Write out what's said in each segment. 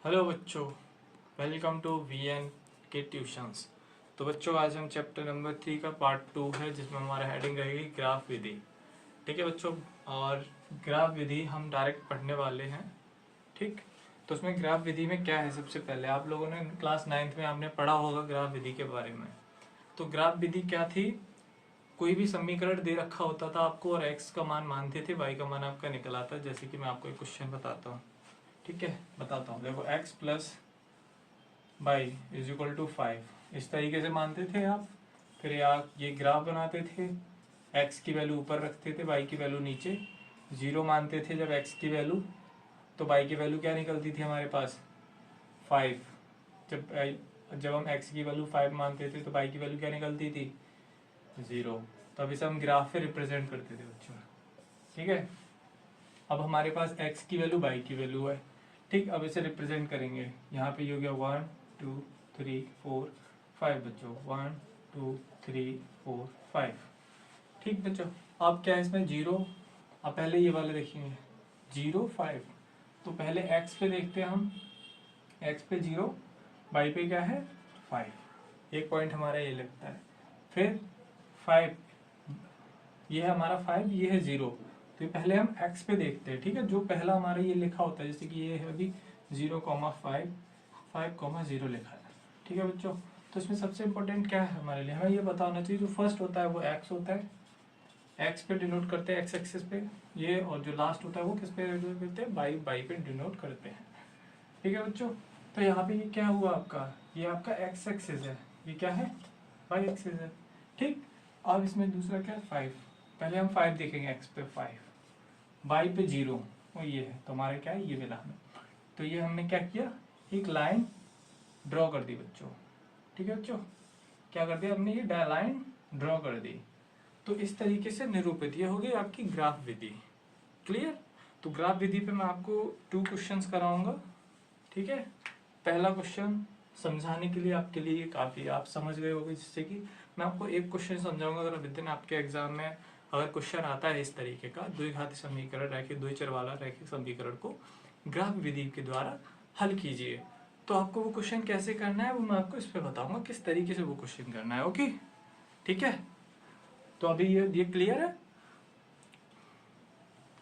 Hello बच्चों, welcome to VN के tuitions. तो बच्चों, आज हम चैप्टर नंबर 3 का पार्ट 2 है, जिसमें हमारा हेडिंग रहेगी ग्राफ विधि। ठीक है बच्चों, और ग्राफ विधि हम डायरेक्ट पढ़ने वाले हैं। ठीक, तो उसमें ग्राफ विधि में क्या है, सबसे पहले आप लोगों ने क्लास 9th में आपने पढ़ा होगा ग्राफ विधि के बारे में। तो ग्राफ विधि क्या थी? कोई भी समीकरण दे रखा होता था आपको और एक्स का मान मानते थे, वाई का मान आपका निकल आता है। जैसे कि मैं आपको एक क्वेश्चन बताता हूँ। ठीक है, बताता हूँ। देखो, X plus Y is equal to 5, इस तरीके से मानते थे आप। फिर आप ये ग्राफ बनाते थे, एक्स की वैल्यू ऊपर रखते थे, वाई की वैल्यू नीचे। जीरो मानते थे जब एक्स की वैल्यू, तो वाई की वैल्यू क्या निकलती थी हमारे पास? 5। जब हम एक्स की वैल्यू 5 मानते थे तो वाई की वैल्यू क्या निकलती थी? 0। तो अब इसे हम ग्राफ पे रिप्रेजेंट करते थे बच्चों। ठीक है, अब हमारे पास एक्स की वैल्यू, वाई की वैल्यू है। ठीक, अब इसे रिप्रेजेंट करेंगे। यहाँ पे ये हो गया 1 2 3 4 5 बच्चों, 1 2 3 4 5। ठीक बच्चों, अब क्या है इसमें? 0। अब पहले ये वाले देखेंगे, 0 5। तो पहले एक्स पे देखते हैं हम, एक्स पे 0, वाई पे क्या है? 5। एक पॉइंट हमारा ये लगता है। फिर 5, ये है हमारा 5, ये है 0। तो पहले हम x पे देखते हैं। ठीक है, जो पहला हमारा ये लिखा होता है, जैसे कि ये है अभी 0,5 5,0 लिखा है। ठीक है बच्चों, तो इसमें सबसे इंपॉर्टेंट क्या है हमारे लिए? हमें ये पता होना चाहिए, जो फर्स्ट होता है वो x होता है, x पे डिनोट करते हैं, x एक्सिस पे ये, और जो लास्ट होता है वो किस पे डिनोट करते हैं? बाई पे डिनोट करते हैं। ठीक है बच्चों, तो यहाँ पे ये क्या हुआ आपका? ये आपका x एक्सिस है, ये क्या है? y एक्सिस है। ठीक, अब इसमें दूसरा क्या है? 5। पहले हम 5 देखेंगे, एक्स पे 5, वाई पे 0, वो ये है। तो हमारे क्या है? ये मिला हमें। तो ये हमने क्या किया? एक लाइन ड्रॉ कर दी बच्चों। ठीक है बच्चों, क्या कर दिया हमने? ये लाइन ड्रॉ कर दी। तो इस तरीके से निरूपित ये होगी आपकी ग्राफ विधि। क्लियर? तो ग्राफ विधि पे मैं आपको 2 क्वेश्चंस कराऊंगा। ठीक है, पहला क्वेश्चन समझाने के लिए आपके लिए काफ़ी आप समझ गए होंगे, जिससे कि मैं आपको एक क्वेश्चन समझाऊंगा। अगर विद इन आपके एग्जाम में अगर क्वेश्चन आता है इस तरीके का, द्विघाती समीकरण, रैखिक द्विचर वाला रैखिक समीकरण को ग्राफ विधि के द्वारा हल कीजिए, तो आपको वो क्वेश्चन कैसे करना है वो मैं आपको इस पर बताऊंगा, किस तरीके से वो क्वेश्चन करना है। ओके, ठीक है, तो अभी ये क्लियर है?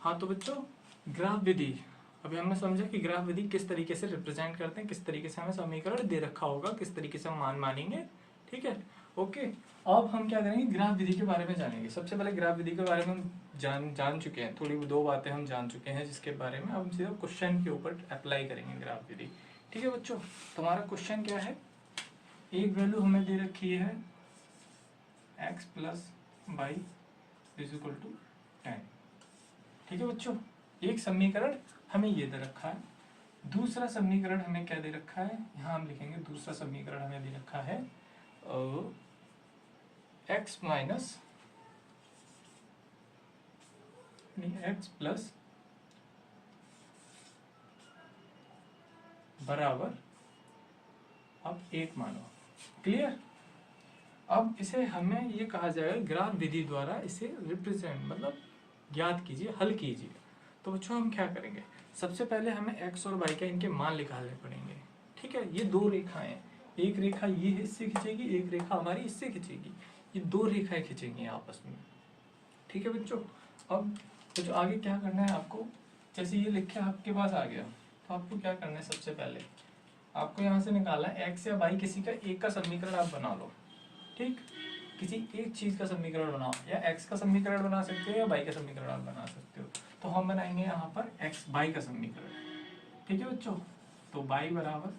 हाँ, तो बच्चों, ग्राफ विधि अभी हमने समझा कि ग्राफ विधि किस तरीके से रिप्रेजेंट करते हैं, किस तरीके से हमें समीकरण दे रखा होगा, किस तरीके से हम मान मानेंगे। ठीक है, ओके। अब हम क्या करेंगे? ग्राफ विधि के बारे में जानेंगे। सबसे पहले ग्राफ विधि के बारे में हम जान चुके हैं, थोड़ी 2 बातें हम जान चुके हैं, जिसके बारे में अब हम सीधा क्वेश्चन के ऊपर अप्लाई करेंगे ग्राफ विधि। ठीक है बच्चों, तुम्हारा क्वेश्चन क्या है? एक वैल्यू हमें दे रखी है x plus Y is equal to 10। ठीक है बच्चों, एक समीकरण हमें ये दे रखा है। दूसरा समीकरण हमें क्या दे रखा है? यहाँ हम लिखेंगे, दूसरा समीकरण हमें दे रखा है x माइनस एक्स प्लस बराबर अब 1 मानो। क्लियर? अब इसे हमें ये कहा जाएगा ग्राफ विधि द्वारा इसे रिप्रेजेंट, मतलब ज्ञात कीजिए, हल कीजिए। तो बच्चों हम क्या करेंगे? सबसे पहले हमें x और y का इनके मान निकालने पड़ेंगे। ठीक है, ये 2 रेखाएं, एक रेखा ये इससे खींचेगी, एक रेखा हमारी इससे खींचेगी। ये 2 रेखाएं खींचेंगी आपस में। ठीक है बच्चों, अब तो आगे क्या करना है आपको? जैसे ये लिखा आपके पास आ गया, तो आपको क्या करना है? सबसे पहले आपको यहाँ से निकालना है x या y, किसी का एक का समीकरण आप बना लो। ठीक, किसी एक चीज का समीकरण बनाओ, या x का समीकरण बना सकते हो या y का समीकरण आप बना सकते हो। तो हम बनाएंगे यहाँ पर x y का समीकरण। ठीक है बच्चों, तो y बराबर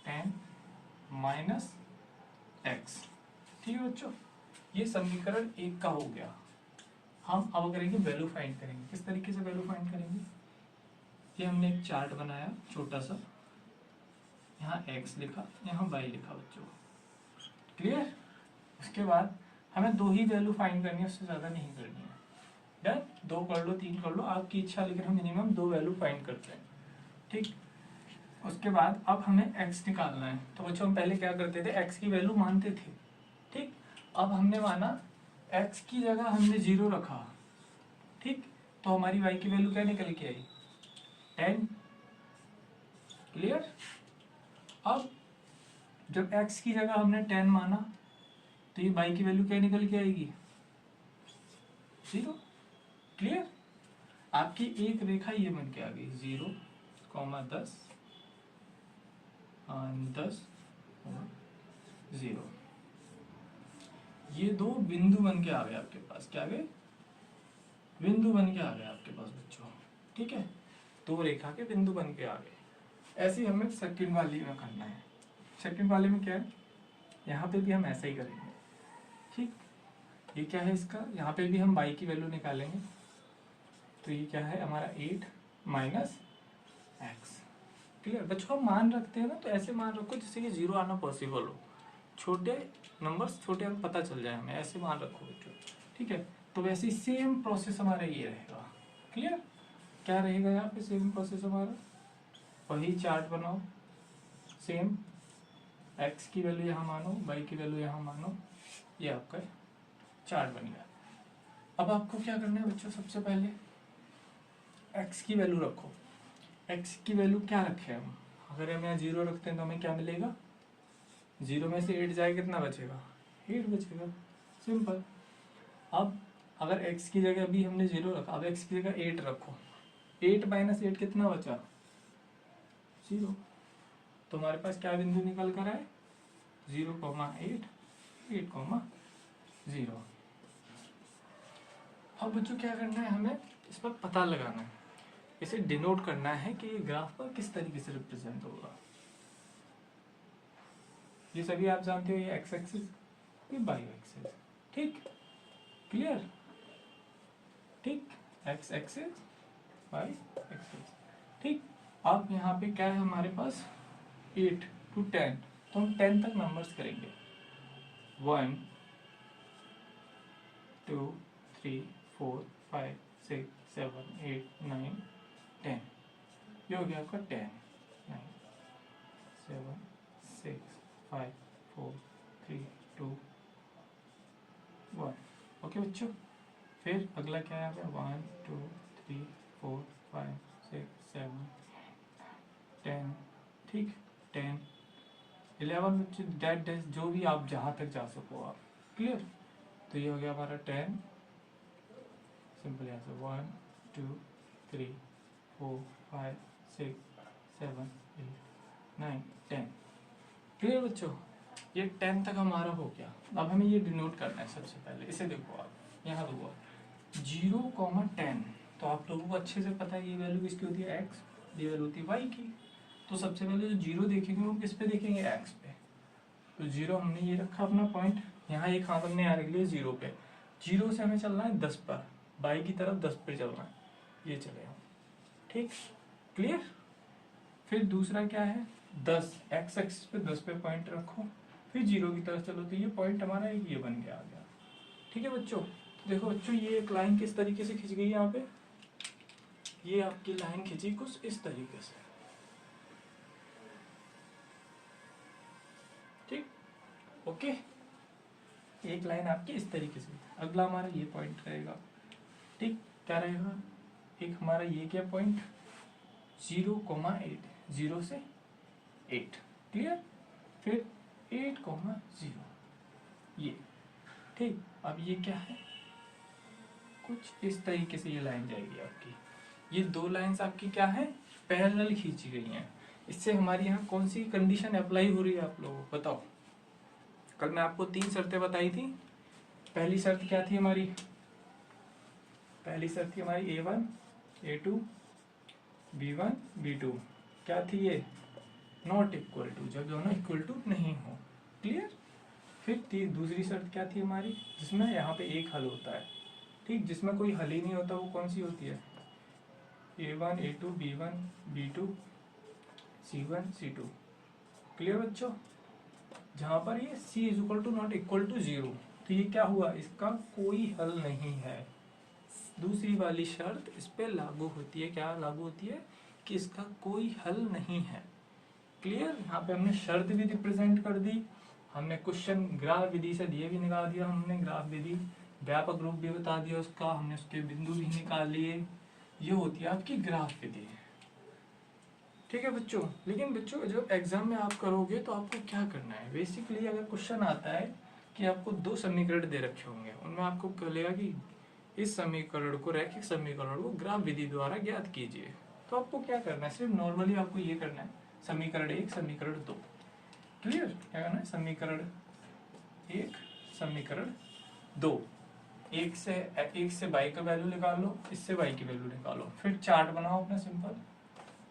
10 माइनस एक्स। ठीक है बच्चों, ये समीकरण 1 का हो गया। हम अब करेंगे वैल्यू फाइंड करेंगे। किस तरीके से वैल्यू फाइंड करेंगे? ये हमने एक चार्ट बनाया छोटा सा, यहाँ x लिखा, यहाँ y लिखा बच्चों। क्लियर? उसके बाद हमें 2 ही वैल्यू फाइंड करनी है, उससे ज़्यादा नहीं करनी है। डन? 2 कर लो, 3 कर लो, आपकी इच्छा, लेकिन हम मिनिमम 2 वैल्यू फाइंड करते हैं। ठीक, उसके बाद अब हमें x निकालना है। तो बच्चों हम पहले क्या करते थे? x की वैल्यू मानते थे। ठीक, अब हमने माना x की जगह हमने 0 रखा। ठीक, तो हमारी y की वैल्यू क्या निकल के आई? 10। क्लियर? जब x की जगह हमने 10 माना तो ये y की वैल्यू क्या निकल के आएगी, 0। क्लियर। आपकी एक रेखा ये बन के आ गई 0, 10 10 0। ये दो बिंदु बन के आ गए आपके पास, क्या आ गए, बिंदु बन के आ गए आपके पास बच्चों। ठीक है, दो रेखा के बिंदु बन के आ गए। ऐसे ही हमें सेकंड वाली में करना है। सेकंड वाले में क्या है, यहाँ पे भी हम ऐसा ही करेंगे। ठीक, ये क्या है इसका, यहाँ पे भी हम y की वैल्यू निकालेंगे। तो ये क्या है हमारा 8 माइनस एक्स। क्लियर बच्चों, हम मान रखते हैं ना तो ऐसे मान रखो जिससे कि 0 आना पॉसिबल हो। छोटे नंबर्स छोटे हम पता चल जाए हमें, ऐसे मान रखो बच्चों। ठीक है, तो वैसे सेम प्रोसेस हमारा ये रहेगा। क्लियर, क्या रहेगा यहाँ पे सेम प्रोसेस हमारा, वही चार्ट बनाओ, सेम x की वैल्यू यहाँ मानो, y की वैल्यू यहाँ मानो, ये आपका चार्ट बन गया। अब आपको क्या करना है बच्चों, सबसे पहले x की वैल्यू रखो। x की वैल्यू क्या रखे हम, अगर हम यहाँ 0 रखते हैं तो हमें क्या मिलेगा, 0 में से 8 जाए कितना बचेगा, 8 बचेगा, सिंपल। अब अगर x की जगह अभी हमने 0 रखा, अब x की जगह 8 रखो, 8 माइनस 8 कितना बचा, 0। तो हमारे पास क्या बिंदु निकल कर आए, 0,8 8,0। अब बच्चों क्या करना है, हमें इस पर पता लगाना है, इसे डिनोट करना है कि ये ग्राफ पर किस तरीके से रिप्रेजेंट होगा। ये सभी आप जानते हो, ये एक्स एक्सिस, ये वाई एक्सिस। ठीक, क्लियर। ठीक, एक्स एक्सिस वाई एक्सिस। ठीक, अब यहाँ पे क्या है हमारे पास 8 to 10, तो हम 10 तक नंबर्स करेंगे, 1 2 3 4 5 6 7 8 9 10। ये हो गया आपका 10 9 7 6 5 4 3 2 1। ओके बच्चों, फिर अगला क्या है, 1 2 3 4 5 6 7 10। ठीक, 10 11 बच्चे, डैट डैश जो भी आप जहाँ तक जा सको आप। क्लियर, तो ये हो गया हमारा 10, सिंपल यहाँ से 1 2 3 4 5 6 7 8 9 10। क्लियर बच्चों, ये 10 तक हमारा हो गया। अब हमें ये डिनोट करना है। सबसे पहले इसे देखो आप, यहाँ देखो 0,10। तो आप लोगों को अच्छे से पता है ये वैल्यू किसकी होती है, x, ये वैल्यू होती है y की। तो सबसे पहले जो 0 देखेंगे वो किस पे देखेंगे, x पे। तो 0 हमने ये रखा अपना पॉइंट, यहाँ एक हाथ हमने यहाँ रख लिया 0 पे। 0 से हमें चलना है 10 पर, y की तरफ 10 पे चलना है, ये चले हम। ठीक, क्लियर। फिर दूसरा क्या है, 10, x एक्सिस पे 10 पे पॉइंट रखो, फिर 0 की तरफ चलो, तो ये पॉइंट हमारा एक ये बन के आ गया। ठीक है बच्चों, देखो बच्चों ये एक लाइन किस तरीके से खिंच गई यहाँ पे, ये आपकी लाइन खिंची कुछ इस तरीके से। ठीक, ओके, एक लाइन आपकी इस तरीके से। अगला हमारा ये पॉइंट रहेगा। ठीक, क्या रहेगा, एक हमारा ये क्या पॉइंट 0,8, 0 से 8। क्लियर, फिर 8,0 ये। ठीक, अब ये क्या है, कुछ इस तरीके से ये लाइन जाएगी आपकी। ये दो लाइंस आपकी क्या है, पैरेलल खींची गई हैं। इससे हमारी यहाँ कौन सी कंडीशन अप्लाई हो रही है आप लोगों को बताओ। कल मैं आपको 3 शर्तें बताई थी। पहली शर्त क्या थी हमारी, पहली शर्त थी हमारी A1 A2 B1 B2। क्या थी ये, नॉट इक्वल टू, जब दोनों इक्वल टू नहीं हो। क्लियर। फिर दूसरी शर्त क्या थी हमारी, जिसमें यहाँ पे एक हल होता है। ठीक, जिसमें कोई हल ही नहीं होता वो कौन सी होती है, A1 A2 B1 B2 C1 C2। Clear बच्चों, जहाँ पर ये C is equal to not equal to 0, तो ये क्या हुआ, इसका कोई हल नहीं है। दूसरी वाली शर्त इस पे लागू होती है, क्या लागू होती है, कि इसका कोई हल नहीं है। क्लियर, यहाँ पे हमने शर्त भी रिप्रेजेंट कर दी, हमने क्वेश्चन ग्राफ विधि से दिए भी निकाल दिया, हमने ग्राफ विधि व्यापक रूप भी बता दिया उसका, हमने उसके बिंदु भी निकाल लिए। ये होती है आपकी ग्राफ विधि। ठीक। ठीक है बच्चों। लेकिन बच्चों जब एग्जाम में आप करोगे तो आपको क्या करना है, बेसिकली अगर क्वेश्चन आता है कि आपको दो समीकरण दे रखे होंगे, उनमें आपको बोलेगा कि इस समीकरण को, रैखिक समीकरण को ग्राफ विधि द्वारा ज्ञात कीजिए, तो आपको क्या करना है, सिर्फ नॉर्मली आपको ये करना है, समीकरण 1 समीकरण 2, क्लियर, क्या करना है, समीकरण 1 समीकरण 2, एक से y का वैल्यू निकाल लो, इससे y की वैल्यू निकालो, फिर चार्ट बनाओ अपना सिंपल,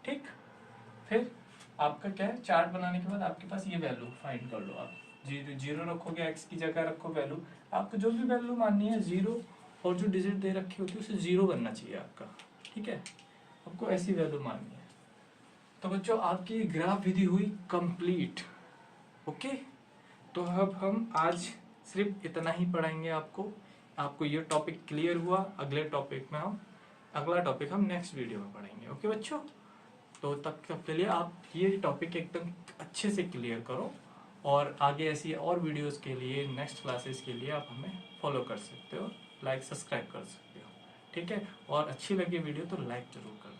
ठीक। फिर आपका क्या है, चार्ट बनाने के बाद आपके पास ये वैल्यू फाइंड कर लो, आप जीरो रखोगे, x की जगह रखो वैल्यू, आपको जो भी वैल्यू माननी है जीरो, और जो डिजिट दे रखी होती है उसे जीरो बनना चाहिए आपका, ठीक है, आपको ऐसी वैल्यू माननी है। तो बच्चों आपकी ग्राफ विधि हुई कंप्लीट, ओके। तो अब हम आज सिर्फ इतना ही पढ़ाएंगे आपको ये टॉपिक क्लियर हुआ, अगला टॉपिक हम नेक्स्ट वीडियो में पढ़ेंगे, ओके बच्चों। तो तब के लिए आप ये टॉपिक एकदम अच्छे से क्लियर करो, और आगे ऐसी और वीडियोस के लिए, नेक्स्ट क्लासेस के लिए आप हमें फॉलो कर सकते हो, लाइक सब्सक्राइब कर सकते हो, ठीक है। और अच्छी लगी वीडियो तो लाइक जरूर करो।